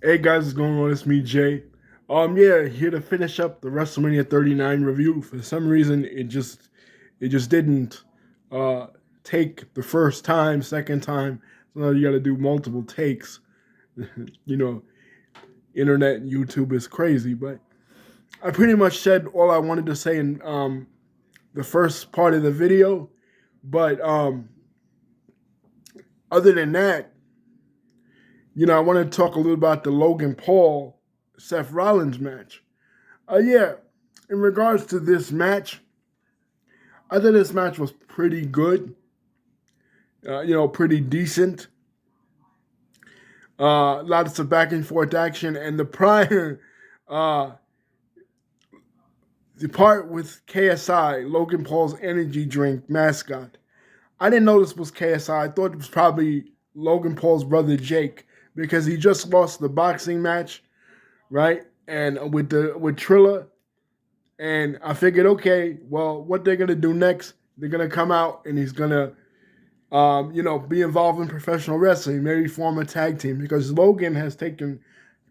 Hey guys, what's going on? It's me, Jay. Yeah, here to finish up the WrestleMania 39 review. For some reason, it just didn't uh take the first time, second time. So now you got to do multiple takes. you know, internet and YouTube is crazy, but I pretty much said all I wanted to say in the first part of the video. But other than that, I want to talk a little about the Logan Paul Seth Rollins match. Yeah, in regards to this match, I thought this match was pretty good. Pretty decent. Lots of back and forth action, and uh, the part with KSI, Logan Paul's energy drink mascot. I didn't know this was KSI. I thought it was probably Logan Paul's brother Jake because he just lost the boxing match, right? And with Trilla, and I figured, okay, well, what they're gonna do next? They're gonna come out and he's gonna be involved in professional wrestling, maybe form a tag team because Logan has taken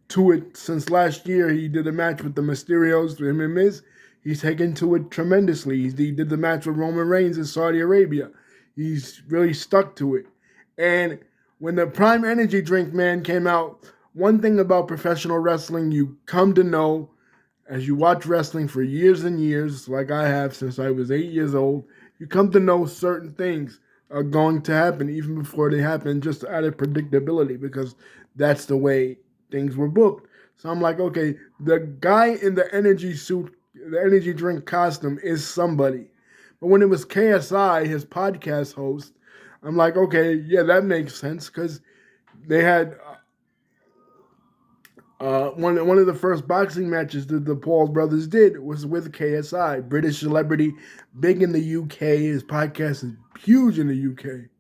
to it since last year. He did a match with the Mysterios, him and Miz. He's taken to it tremendously. He did the match with Roman Reigns in Saudi Arabia. He's really stuck to it. And when the Prime Energy Drink man came out, one thing about professional wrestling you come to know as you watch wrestling for years and years, like I have since I was 8 years old, you come to know certain things are going to happen even before they happen, just out of predictability, because that's the way things were booked. So I'm like, okay, the guy in the energy suit, the energy drink costume is somebody. But when it was KSI, his podcast host, I'm like, okay, yeah, that makes sense because they had one of the first boxing matches that the Paul brothers did was with KSI, British celebrity, big in the UK. His podcast is huge in the UK.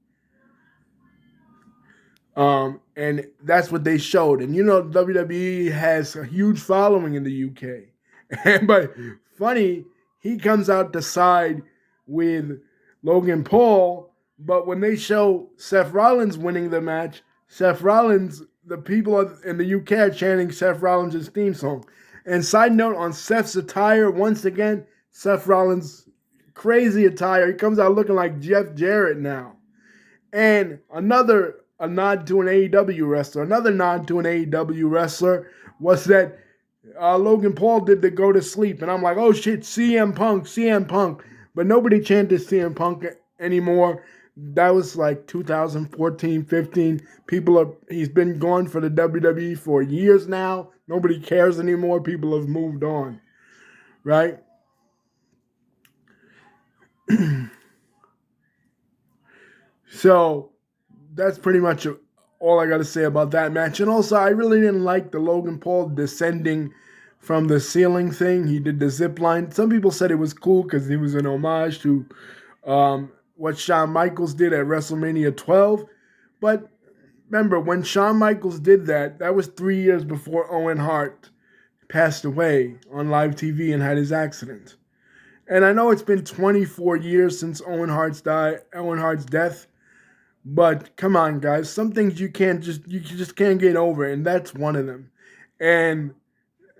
And that's what they showed. And WWE has a huge following in the UK. But funny, he comes out the side with Logan Paul, but when they show Seth Rollins winning the match, Seth Rollins, the people in the UK are chanting Seth Rollins' theme song. And side note on Seth's attire, once again, Seth Rollins' crazy attire. He comes out looking like Jeff Jarrett now. And a nod to an AEW wrestler. Another nod to an AEW wrestler was that Logan Paul did the go to sleep. And I'm like, oh shit, CM Punk, CM Punk. But nobody chanted CM Punk anymore. That was like 2014, 15. He's been gone for the WWE for years now. Nobody cares anymore. People have moved on, right? So that's pretty much all I got to say about that match. And also, I really didn't like the Logan Paul descending from the ceiling thing. He did the zip line. Some people said it was cool because it was an homage to what Shawn Michaels did at WrestleMania 12. But remember, when Shawn Michaels did that, that was 3 years before Owen Hart passed away on live TV and had his accident. And I know it's been 24 years since Owen Hart's death, but come on, guys, some things you just can't get over, and that's one of them. And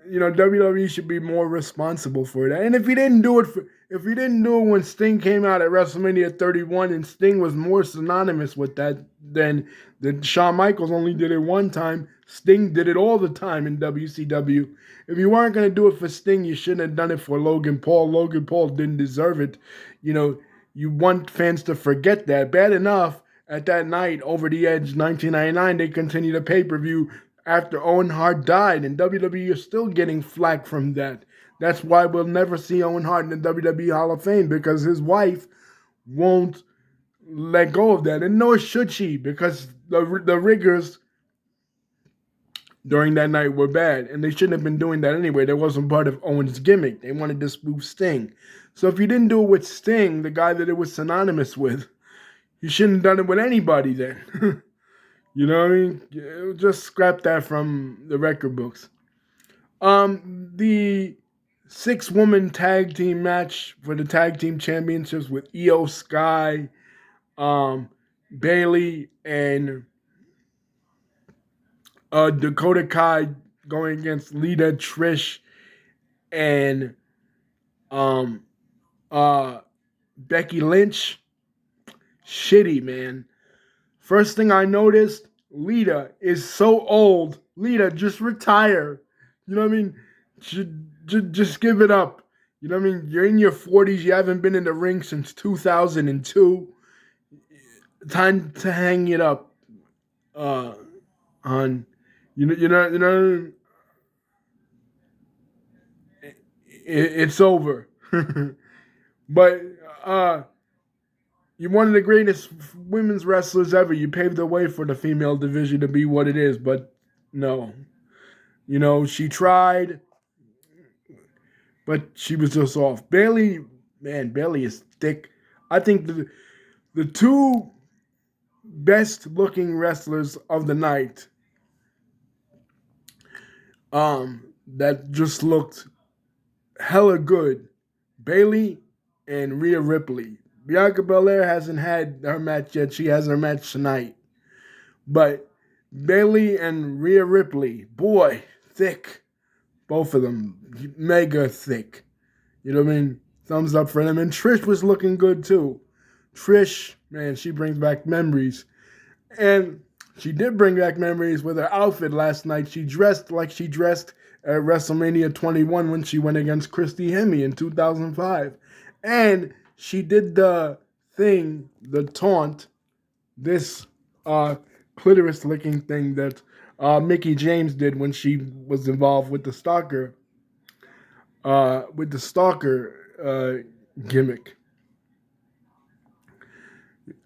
WWE should be more responsible for that. And if he didn't do it when Sting came out at WrestleMania 31, and Sting was more synonymous with that than Shawn Michaels only did it one time, Sting did it all the time in WCW. If you weren't going to do it for Sting, you shouldn't have done it for Logan Paul. Logan Paul didn't deserve it. You want fans to forget that. Bad enough at that night, Over the Edge 1999, they continued a pay-per-view after Owen Hart died, and WWE is still getting flack from that. That's why we'll never see Owen Hart in the WWE Hall of Fame, because his wife won't let go of that. And nor should she, because the rigors during that night were bad, and they shouldn't have been doing that anyway. That wasn't part of Owen's gimmick. They wanted to spoof Sting. So if you didn't do it with Sting, the guy that it was synonymous with, you shouldn't have done it with anybody then. You know what I mean? Just scrap that from the record books. The 6-woman tag team match for the tag team championships with Io Sky, Bailey, and Dakota Kai going against Lita, Trish, and um uh Becky Lynch. Shitty, man. First thing I noticed, Lita is so old. Lita, just retire. You know what I mean? Just give it up. You know what I mean? You're in your 40s. You haven't been in the ring since 2002. Time to hang it up, uh, on. You know. It's over. But uh, you're one of the greatest women's wrestlers ever. You paved the way for the female division to be what it is. But no, she tried, but she was just off. Bailey, man, Bailey is thick. I think the two best looking wrestlers of the night, that just looked hella good. Bailey and Rhea Ripley. Bianca Belair hasn't had her match yet. She has her match tonight. But Bailey and Rhea Ripley, boy, thick. Both of them, mega thick. You know what I mean? Thumbs up for them. And Trish was looking good too. Trish, man, she brings back memories. And she did bring back memories with her outfit last night. She dressed like she dressed at WrestleMania 21 when she went against Christy Hemme in 2005. And she did the thing, the taunt, this clitoris licking thing that Mickey James did when she was involved with the stalker, gimmick.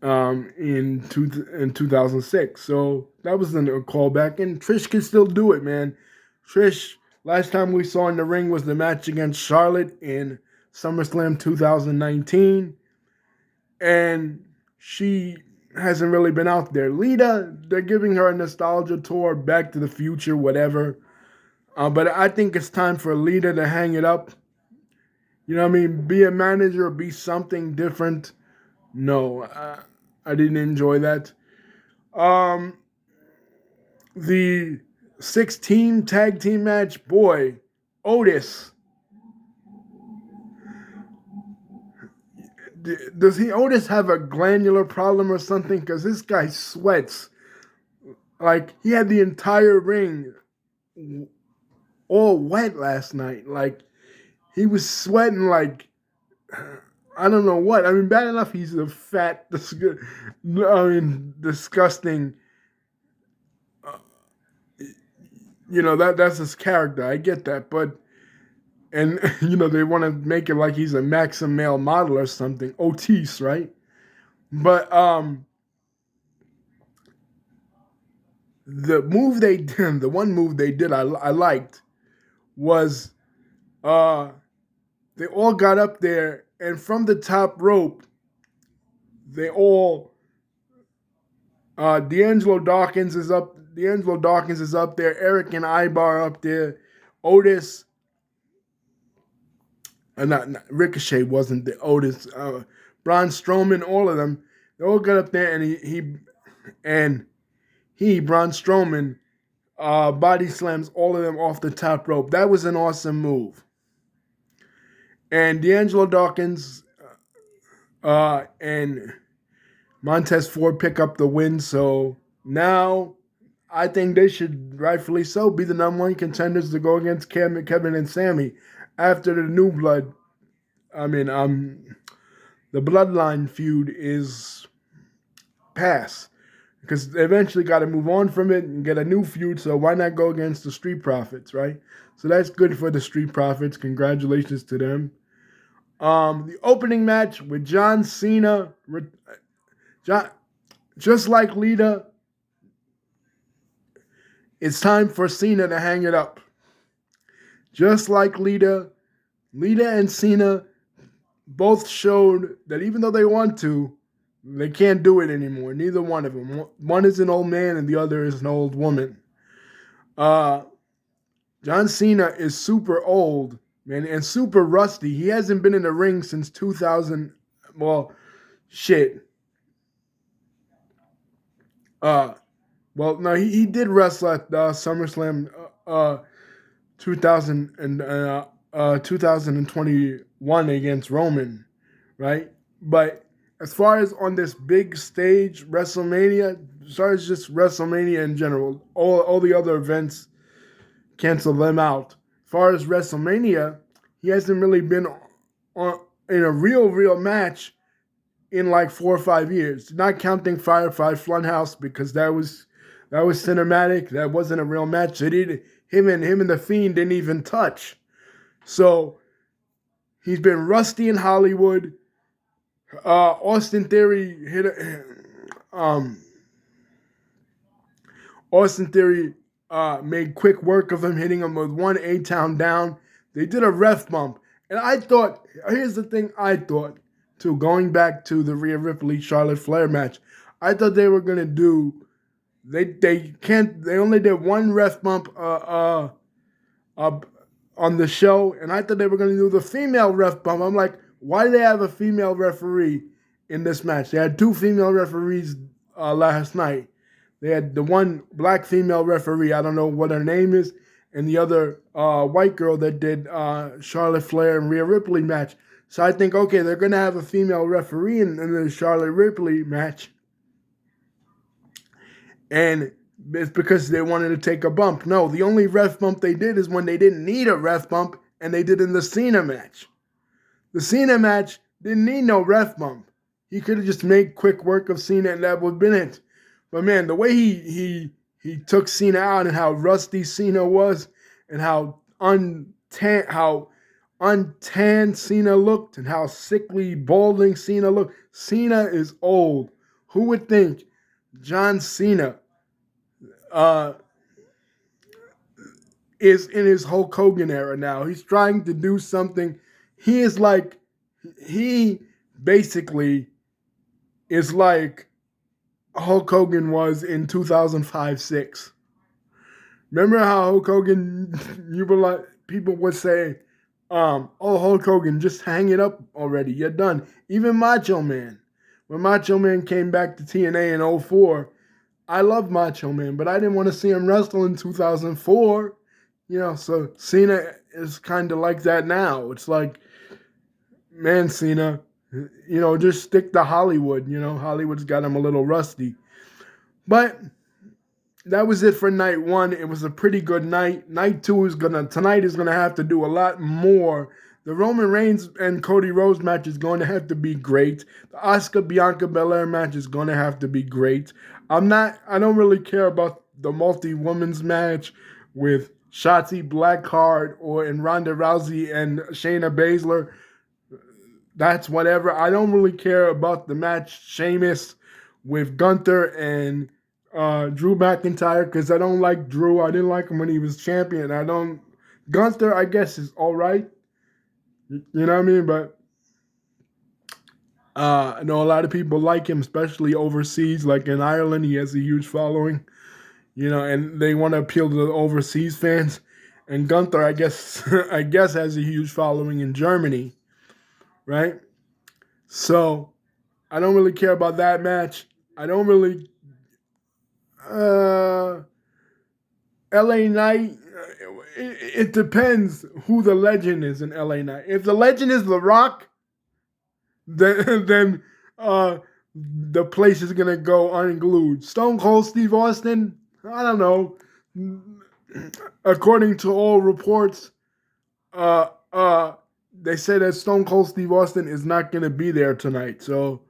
In 2006. So that was a callback, and Trish can still do it, man. Trish, last time we saw in the ring was the match against Charlotte in SummerSlam 2019, and she hasn't really been out there. Lita, they're giving her a nostalgia tour, Back to the Future, whatever. But I think it's time for Lita to hang it up. You know what I mean? Be a manager, be something different. No, I didn't enjoy that. The 6-team tag team match, boy, Otis. Does Otis have a glandular problem or something? Because this guy sweats. Like, he had the entire ring all wet last night. Like, he was sweating like, I don't know what. I mean, bad enough he's a fat, disgusting. That's his character. I get that, but they want to make it like he's a Maxim male model or something. Otis, right? But the move they did, the one move they did, I liked was they all got up there, and from the top rope, they all D'Angelo Dawkins is up. D'Angelo Dawkins is up there. Eric and Ibar up there. Otis, not Ricochet wasn't there. Otis, Braun Strowman, all of them. They all got up there, and Braun Strowman, body slams all of them off the top rope. That was an awesome move. And D'Angelo Dawkins and Montez Ford pick up the win. So now I think they should, rightfully so, be the number one contenders to go against Kevin and Sammy after the New Blood. The Bloodline feud is past. Because they eventually got to move on from it and get a new feud, so why not go against the Street Profits, right? So that's good for the Street Profits. Congratulations to them. The opening match with John Cena, just like Lita, it's time for Cena to hang it up. Just like Lita and Cena both showed that even though they want to, they can't do it anymore. Neither one of them. One is an old man and the other is an old woman. John Cena is super old, man, and super rusty. He hasn't been in the ring since 2000. Well, shit. Well, no, he did wrestle at SummerSlam 2000 and 2021 against Roman, right? But as far as on this big stage, WrestleMania, as far as just WrestleMania in general, all the other events, cancel them out. As far as WrestleMania, he hasn't really been on in a real match in like 4 or 5 years. Not counting Firefly Funhouse because that was cinematic. That wasn't a real match. It did him and the Fiend didn't even touch. So he's been rusty in Hollywood. Austin Theory hit um Austin Theory made quick work of him, hitting him with one A-Town down. They did a ref bump. And I thought, here's the thing I thought, too, going back to the Rhea Ripley Charlotte Flair match. I thought they were gonna do they only did one ref bump uh, on the show, and I thought they were gonna do the female ref bump. I'm like, why do they have a female referee in this match? They had two female referees last night. They had the one black female referee, I don't know what her name is, and the other white girl that did Charlotte Flair and Rhea Ripley match. So I think, okay, they're going to have a female referee in the Charlotte Ripley match. And it's because they wanted to take a bump. No, the only ref bump they did is when they didn't need a ref bump, and they did in the Cena match. The Cena match didn't need no ref bump. He could have just made quick work of Cena, and that would have been it. But man, the way he took Cena out and how rusty Cena was and how untanned Cena looked and how sickly, balding Cena looked. Cena is old. Who would think John Cena is in his Hulk Hogan era now? He's trying to do something. He basically is like Hulk Hogan was in 2005-06. Remember how Hulk Hogan, people would say, oh, Hulk Hogan, just hang it up already. You're done. Even Macho Man. When Macho Man came back to TNA in 2004, I love Macho Man, but I didn't want to see him wrestle in 2004. So Cena is kind of like that now. It's like, man, Cena, just stick to Hollywood. Hollywood's got him a little rusty. But that was it for night one. It was a pretty good night. Night two tonight is gonna have to do a lot more. The Roman Reigns and Cody Rhodes match is going to have to be great. The Asuka Bianca Belair match is going to have to be great. I don't really care about the multi-women's match with Shotzi Blackheart and Ronda Rousey and Shayna Baszler. That's whatever. I don't really care about the match Sheamus with Gunther and Drew McIntyre because I don't like Drew. I didn't like him when he was champion. Gunther, I guess, is all right. You know what I mean? But I know a lot of people like him, especially overseas. Like in Ireland, he has a huge following. And they want to appeal to the overseas fans. And Gunther, I guess, has a huge following in Germany, right? So I don't really care about that match. I don't really. LA Knight, it depends who the legend is in LA Knight. If the legend is The Rock, then the place is going to go unglued. Stone Cold Steve Austin, I don't know. According to all reports, they say that Stone Cold Steve Austin is not going to be there tonight. So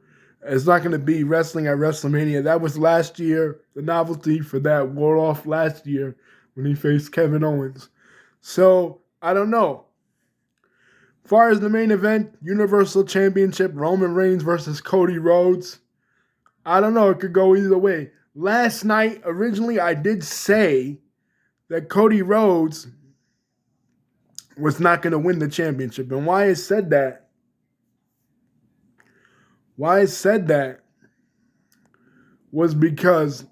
it's not going to be wrestling at WrestleMania. That was last year. The novelty for that wore off last year when he faced Kevin Owens. So I don't know. As far as the main event, Universal Championship, Roman Reigns versus Cody Rhodes, I don't know. It could go either way. Last night, originally, I did say that Cody Rhodes was not going to win the championship. And why I said that was because